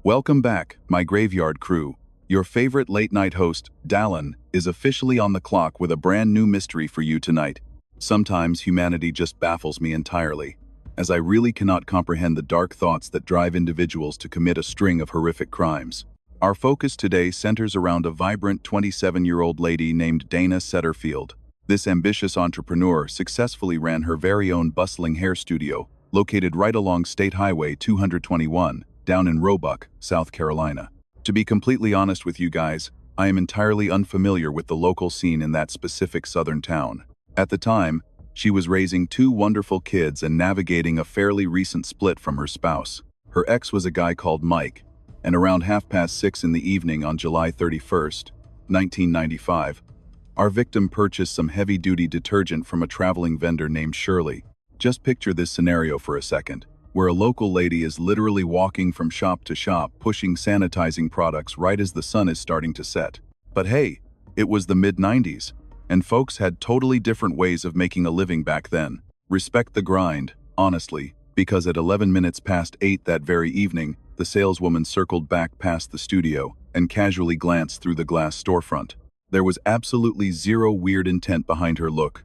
Welcome back, my graveyard crew. Your favorite late-night host, Dallin, is officially on the clock with a brand new mystery for you tonight. Sometimes humanity just baffles me entirely, as I really cannot comprehend the dark thoughts that drive individuals to commit a string of horrific crimes. Our focus today centers around a vibrant 27-year-old lady named Dana Satterfield. This ambitious entrepreneur successfully ran her very own bustling hair studio, located right along State Highway 221, down in Roebuck, South Carolina. To be completely honest with you guys, I am entirely unfamiliar with the local scene in that specific southern town. At the time, she was raising two wonderful kids and navigating a fairly recent split from her spouse. Her ex was a guy called Mike, and around 6:30 in the evening on July 31st, 1995, our victim purchased some heavy-duty detergent from a traveling vendor named Shirley. Just picture this scenario for a second, where a local lady is literally walking from shop to shop pushing sanitizing products right as the sun is starting to set. But hey, it was the mid-90s, and folks had totally different ways of making a living back then. Respect the grind, honestly, because at 11 minutes past 8 that very evening, the saleswoman circled back past the studio and casually glanced through the glass storefront. There was absolutely zero weird intent behind her look.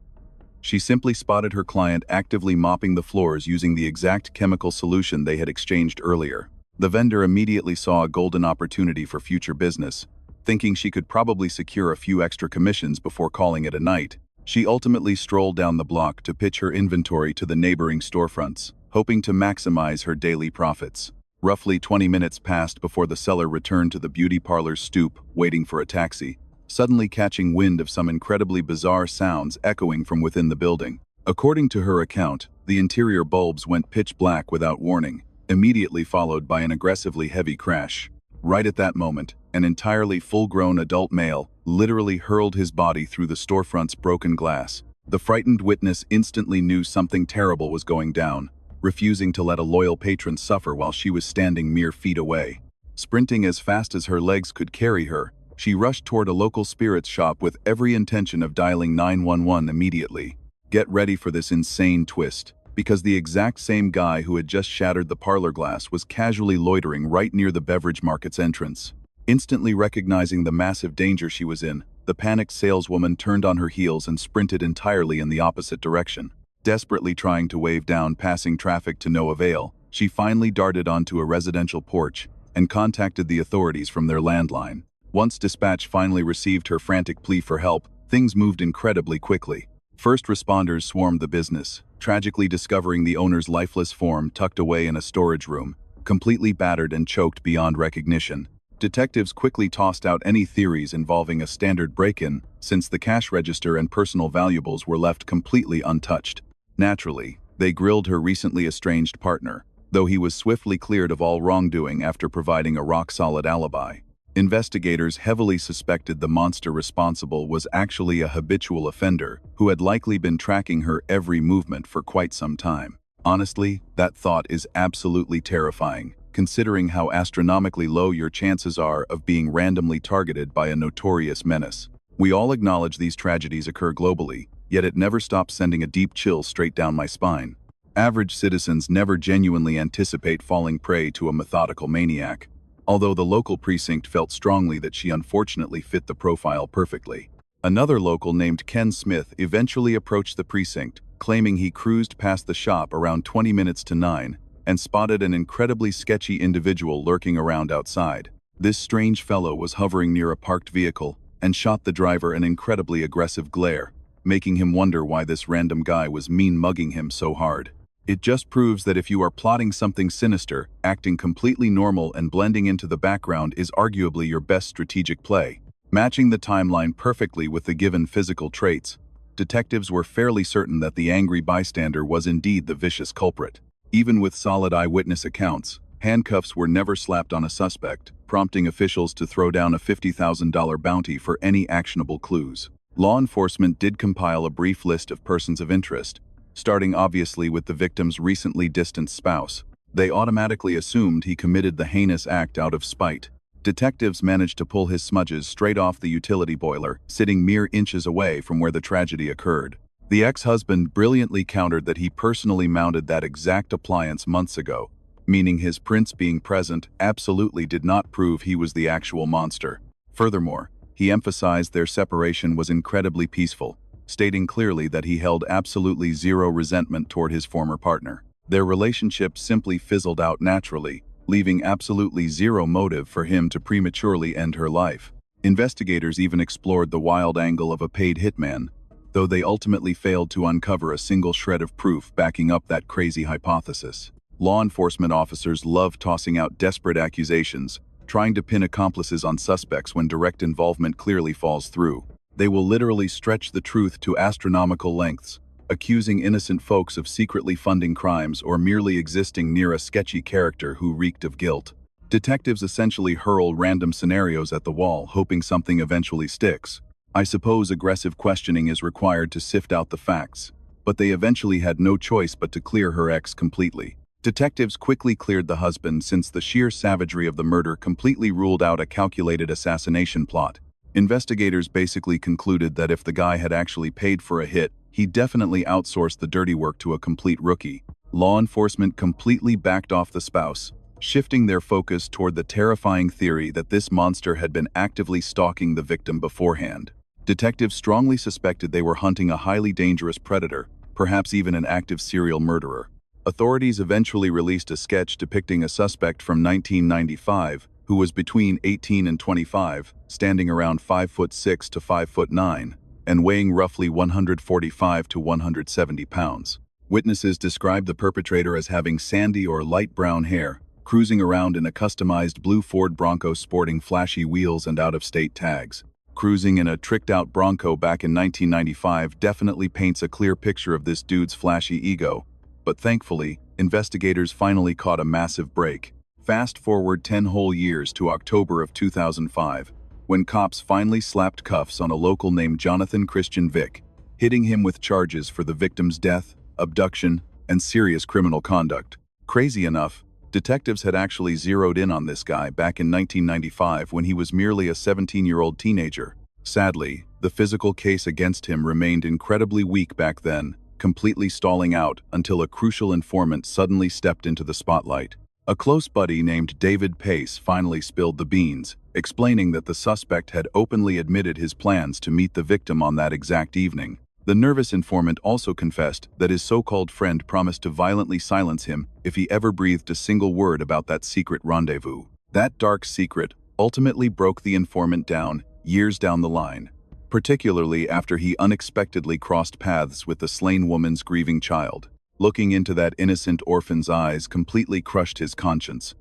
She simply spotted her client actively mopping the floors using the exact chemical solution they had exchanged earlier. The vendor immediately saw a golden opportunity for future business. Thinking she could probably secure a few extra commissions before calling it a night, she ultimately strolled down the block to pitch her inventory to the neighboring storefronts, hoping to maximize her daily profits. Roughly 20 minutes passed before the seller returned to the beauty parlor's stoop, waiting for a taxi, suddenly catching wind of some incredibly bizarre sounds echoing from within the building. According to her account, the interior bulbs went pitch black without warning, immediately followed by an aggressively heavy crash. Right at that moment, an entirely full-grown adult male literally hurled his body through the storefront's broken glass. The frightened witness instantly knew something terrible was going down, refusing to let a loyal patron suffer while she was standing mere feet away. Sprinting as fast as her legs could carry her, she rushed toward a local spirits shop with every intention of dialing 911 immediately. Get ready for this insane twist, because the exact same guy who had just shattered the parlor glass was casually loitering right near the beverage market's entrance. Instantly recognizing the massive danger she was in, the panicked saleswoman turned on her heels and sprinted entirely in the opposite direction. Desperately trying to wave down passing traffic to no avail, she finally darted onto a residential porch and contacted the authorities from their landline. Once dispatch finally received her frantic plea for help, things moved incredibly quickly. First responders swarmed the business, tragically discovering the owner's lifeless form tucked away in a storage room, completely battered and choked beyond recognition. Detectives quickly tossed out any theories involving a standard break-in, since the cash register and personal valuables were left completely untouched. Naturally, they grilled her recently estranged partner, though he was swiftly cleared of all wrongdoing after providing a rock-solid alibi. Investigators heavily suspected the monster responsible was actually a habitual offender who had likely been tracking her every movement for quite some time. Honestly, that thought is absolutely terrifying, considering how astronomically low your chances are of being randomly targeted by a notorious menace. We all acknowledge these tragedies occur globally, yet it never stops sending a deep chill straight down my spine. Average citizens never genuinely anticipate falling prey to a methodical maniac, although the local precinct felt strongly that she unfortunately fit the profile perfectly. Another local named Ken Smith eventually approached the precinct, claiming he cruised past the shop around 20 minutes to 9 and spotted an incredibly sketchy individual lurking around outside. This strange fellow was hovering near a parked vehicle and shot the driver an incredibly aggressive glare, making him wonder why this random guy was mean-mugging him so hard. It just proves that if you are plotting something sinister, acting completely normal and blending into the background is arguably your best strategic play. Matching the timeline perfectly with the given physical traits, detectives were fairly certain that the angry bystander was indeed the vicious culprit. Even with solid eyewitness accounts, handcuffs were never slapped on a suspect, prompting officials to throw down a $50,000 bounty for any actionable clues. Law enforcement did compile a brief list of persons of interest, starting obviously with the victim's recently distanced spouse. They automatically assumed he committed the heinous act out of spite. Detectives managed to pull his smudges straight off the utility boiler, sitting mere inches away from where the tragedy occurred. The ex-husband brilliantly countered that he personally mounted that exact appliance months ago, meaning his prints being present absolutely did not prove he was the actual monster. Furthermore, he emphasized their separation was incredibly peaceful, stating clearly that he held absolutely zero resentment toward his former partner. Their relationship simply fizzled out naturally, leaving absolutely zero motive for him to prematurely end her life. Investigators even explored the wild angle of a paid hitman, though they ultimately failed to uncover a single shred of proof backing up that crazy hypothesis. Law enforcement officers love tossing out desperate accusations, trying to pin accomplices on suspects when direct involvement clearly falls through. They will literally stretch the truth to astronomical lengths, accusing innocent folks of secretly funding crimes or merely existing near a sketchy character who reeked of guilt. Detectives essentially hurl random scenarios at the wall, hoping something eventually sticks. I suppose aggressive questioning is required to sift out the facts, but they eventually had no choice but to clear her ex completely. Detectives quickly cleared the husband since the sheer savagery of the murder completely ruled out a calculated assassination plot. Investigators basically concluded that if the guy had actually paid for a hit, he definitely outsourced the dirty work to a complete rookie. Law enforcement completely backed off the spouse, shifting their focus toward the terrifying theory that this monster had been actively stalking the victim beforehand. Detectives strongly suspected they were hunting a highly dangerous predator, perhaps even an active serial murderer. Authorities eventually released a sketch depicting a suspect from 1995 who was between 18 and 25, standing around 5'6" to 5'9", and weighing roughly 145 to 170 pounds. Witnesses described the perpetrator as having sandy or light brown hair, cruising around in a customized blue Ford Bronco sporting flashy wheels and out-of-state tags. Cruising in a tricked-out Bronco back in 1995 definitely paints a clear picture of this dude's flashy ego. But thankfully, investigators finally caught a massive break. Fast forward 10 whole years to October of 2005, when cops finally slapped cuffs on a local named Jonathan Christian Vick, hitting him with charges for the victim's death, abduction, and serious criminal conduct. Crazy enough, detectives had actually zeroed in on this guy back in 1995 when he was merely a 17-year-old teenager. Sadly, the physical case against him remained incredibly weak back then, completely stalling out until a crucial informant suddenly stepped into the spotlight. A close buddy named David Pace finally spilled the beans, explaining that the suspect had openly admitted his plans to meet the victim on that exact evening. The nervous informant also confessed that his so-called friend promised to violently silence him if he ever breathed a single word about that secret rendezvous. That dark secret ultimately broke the informant down years down the line, particularly after he unexpectedly crossed paths with the slain woman's grieving child. Looking into that innocent orphan's eyes completely crushed his conscience,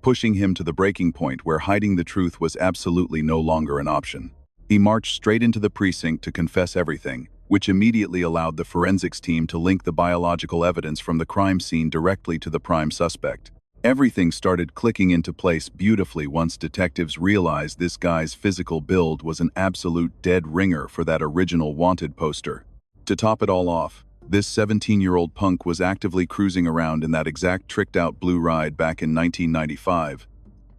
pushing him to the breaking point where hiding the truth was absolutely no longer an option. He marched straight into the precinct to confess everything, which immediately allowed the forensics team to link the biological evidence from the crime scene directly to the prime suspect. Everything started clicking into place beautifully once detectives realized this guy's physical build was an absolute dead ringer for that original wanted poster. To top it all off, this 17-year-old punk was actively cruising around in that exact tricked-out blue ride back in 1995.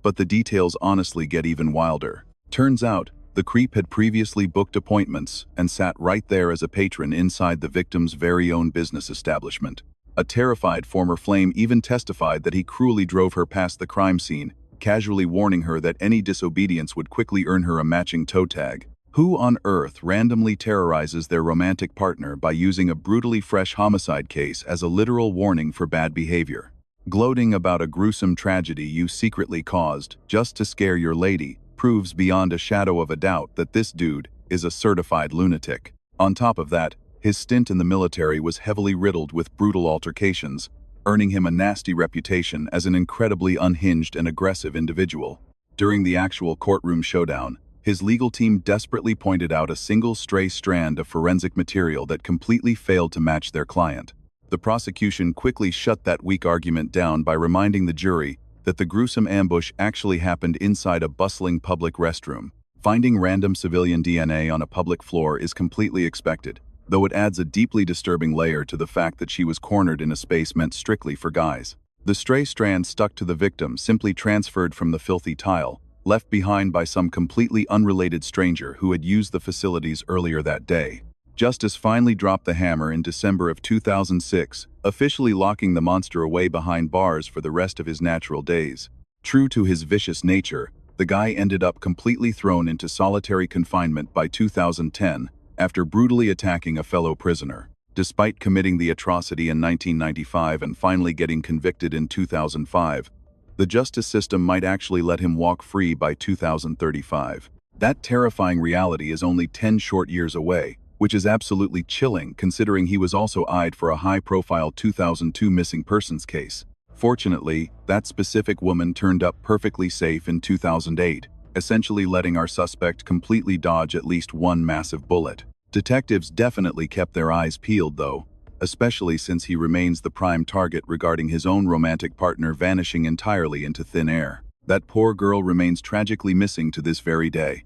But the details honestly get even wilder. Turns out, the creep had previously booked appointments and sat right there as a patron inside the victim's very own business establishment. A terrified former flame even testified that he cruelly drove her past the crime scene, casually warning her that any disobedience would quickly earn her a matching toe tag. Who on earth randomly terrorizes their romantic partner by using a brutally fresh homicide case as a literal warning for bad behavior? Gloating about a gruesome tragedy you secretly caused just to scare your lady proves beyond a shadow of a doubt that this dude is a certified lunatic. On top of that, his stint in the military was heavily riddled with brutal altercations, earning him a nasty reputation as an incredibly unhinged and aggressive individual. During the actual courtroom showdown, his legal team desperately pointed out a single stray strand of forensic material that completely failed to match their client. The prosecution quickly shut that weak argument down by reminding the jury that the gruesome ambush actually happened inside a bustling public restroom. Finding random civilian DNA on a public floor is completely expected, though it adds a deeply disturbing layer to the fact that she was cornered in a space meant strictly for guys. The stray strand stuck to the victim simply transferred from the filthy tile, left behind by some completely unrelated stranger who had used the facilities earlier that day. Justice finally dropped the hammer in December of 2006, officially locking the monster away behind bars for the rest of his natural days. True to his vicious nature, the guy ended up completely thrown into solitary confinement by 2010 after brutally attacking a fellow prisoner. Despite committing the atrocity in 1995 and finally getting convicted in 2005, the justice system might actually let him walk free by 2035. That terrifying reality is only 10 short years away, which is absolutely chilling considering he was also eyed for a high-profile 2002 missing persons case. Fortunately, that specific woman turned up perfectly safe in 2008, essentially letting our suspect completely dodge at least one massive bullet. Detectives definitely kept their eyes peeled, though, especially since he remains the prime target regarding his own romantic partner vanishing entirely into thin air. That poor girl remains tragically missing to this very day.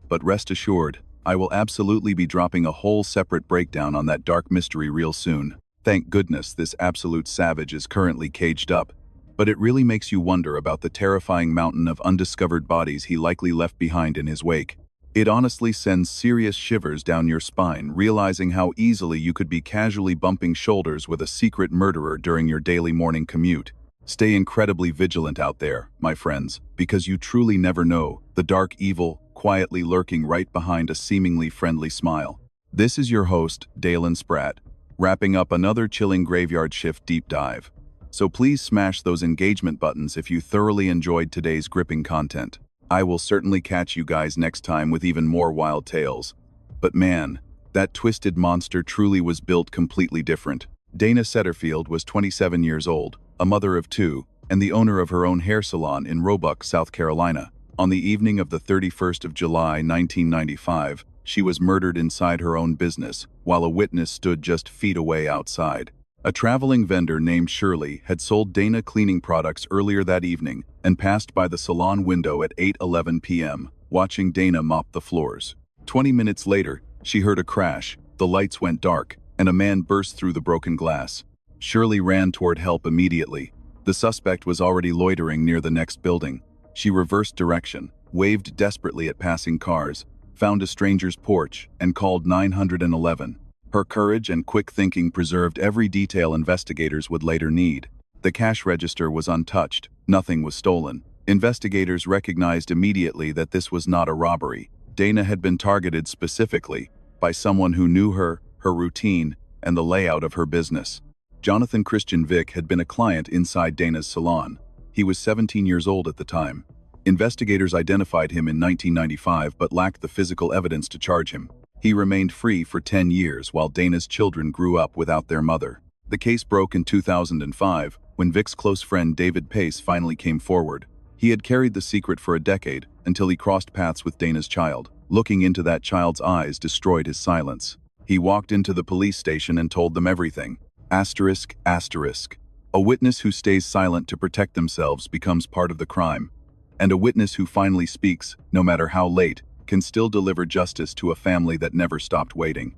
But rest assured, I will absolutely be dropping a whole separate breakdown on that dark mystery real soon. Thank goodness this absolute savage is currently caged up, but it really makes you wonder about the terrifying mountain of undiscovered bodies he likely left behind in his wake. It honestly sends serious shivers down your spine, realizing how easily you could be casually bumping shoulders with a secret murderer during your daily morning commute. Stay incredibly vigilant out there, my friends, because you truly never know the dark evil quietly lurking right behind a seemingly friendly smile. This is your host, Dalen Spratt, wrapping up another chilling graveyard shift deep dive. So please smash those engagement buttons if you thoroughly enjoyed today's gripping content. I will certainly catch you guys next time with even more wild tales. But man, that twisted monster truly was built completely different. Dana Satterfield was 27 years old, a mother of two, and the owner of her own hair salon in Roebuck, South Carolina. On the evening of the 31st of July, 1995, she was murdered inside her own business, while a witness stood just feet away outside. A traveling vendor named Shirley had sold Dana cleaning products earlier that evening and passed by the salon window at 8:11 p.m., watching Dana mop the floors. 20 minutes later, she heard a crash, the lights went dark, and a man burst through the broken glass. Shirley ran toward help immediately. The suspect was already loitering near the next building. She reversed direction, waved desperately at passing cars, found a stranger's porch, and called 911. Her courage and quick thinking preserved every detail investigators would later need. The cash register was untouched, nothing was stolen. Investigators recognized immediately that this was not a robbery. Dana had been targeted specifically by someone who knew her routine, and the layout of her business. Jonathan Christian Vick had been a client inside Dana's salon. He was 17 years old at the time. Investigators identified him in 1995 but lacked the physical evidence to charge him. He remained free for 10 years while Dana's children grew up without their mother. The case broke in 2005 when Vick's close friend David Pace finally came forward. He had carried the secret for a decade until he crossed paths with Dana's child. Looking into that child's eyes destroyed his silence. He walked into the police station and told them everything. Asterisk, asterisk. A witness who stays silent to protect themselves becomes part of the crime. And a witness who finally speaks, no matter how late, can still deliver justice to a family that never stopped waiting.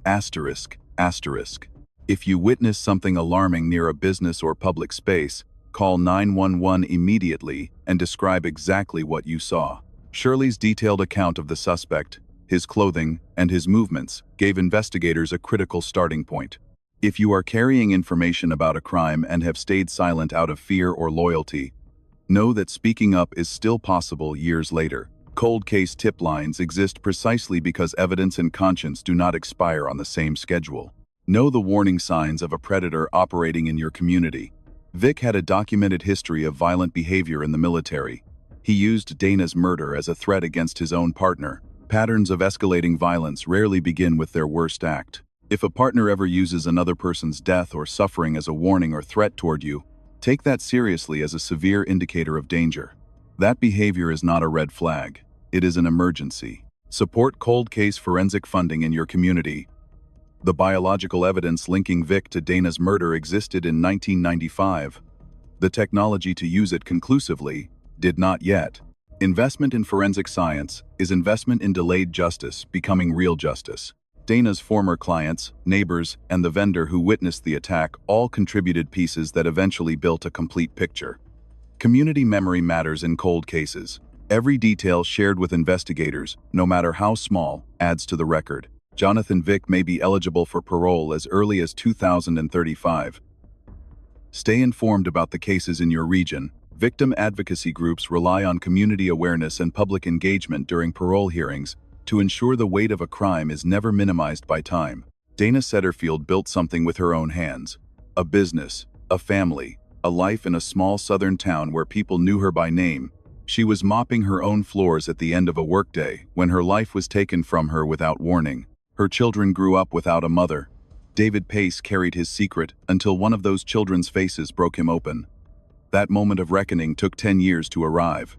Asterisk, asterisk. If you witness something alarming near a business or public space, call 911 immediately and describe exactly what you saw. Shirley's detailed account of the suspect, his clothing, and his movements gave investigators a critical starting point. If you are carrying information about a crime and have stayed silent out of fear or loyalty, know that speaking up is still possible years later. Cold case tip lines exist precisely because evidence and conscience do not expire on the same schedule. Know the warning signs of a predator operating in your community. Vick had a documented history of violent behavior in the military. He used Dana's murder as a threat against his own partner. Patterns of escalating violence rarely begin with their worst act. If a partner ever uses another person's death or suffering as a warning or threat toward you, take that seriously as a severe indicator of danger. That behavior is not a red flag. It is an emergency. Support cold case forensic funding in your community. The biological evidence linking Vick to Dana's murder existed in 1995. The technology to use it conclusively did not yet. Investment in forensic science is investment in delayed justice becoming real justice. Dana's former clients, neighbors, and the vendor who witnessed the attack all contributed pieces that eventually built a complete picture. Community memory matters in cold cases. Every detail shared with investigators, no matter how small, adds to the record. Jonathan Vick may be eligible for parole as early as 2035. Stay informed about the cases in your region. Victim advocacy groups rely on community awareness and public engagement during parole hearings to ensure the weight of a crime is never minimized by time. Dana Satterfield built something with her own hands. A business, a family, a life in a small southern town where people knew her by name. She was mopping her own floors at the end of a workday when her life was taken from her without warning. Her children grew up without a mother. David Pace carried his secret until one of those children's faces broke him open. That moment of reckoning took 10 years to arrive.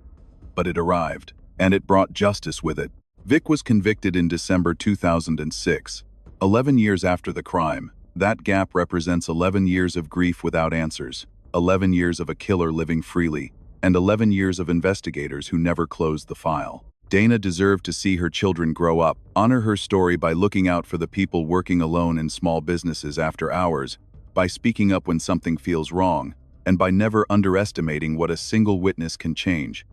But it arrived, and it brought justice with it. Vick was convicted in December 2006. 11 years after the crime, that gap represents 11 years of grief without answers, 11 years of a killer living freely, and 11 years of investigators who never closed the file. Dana deserved to see her children grow up. Honor her story by looking out for the people working alone in small businesses after hours, by speaking up when something feels wrong, and by never underestimating what a single witness can change.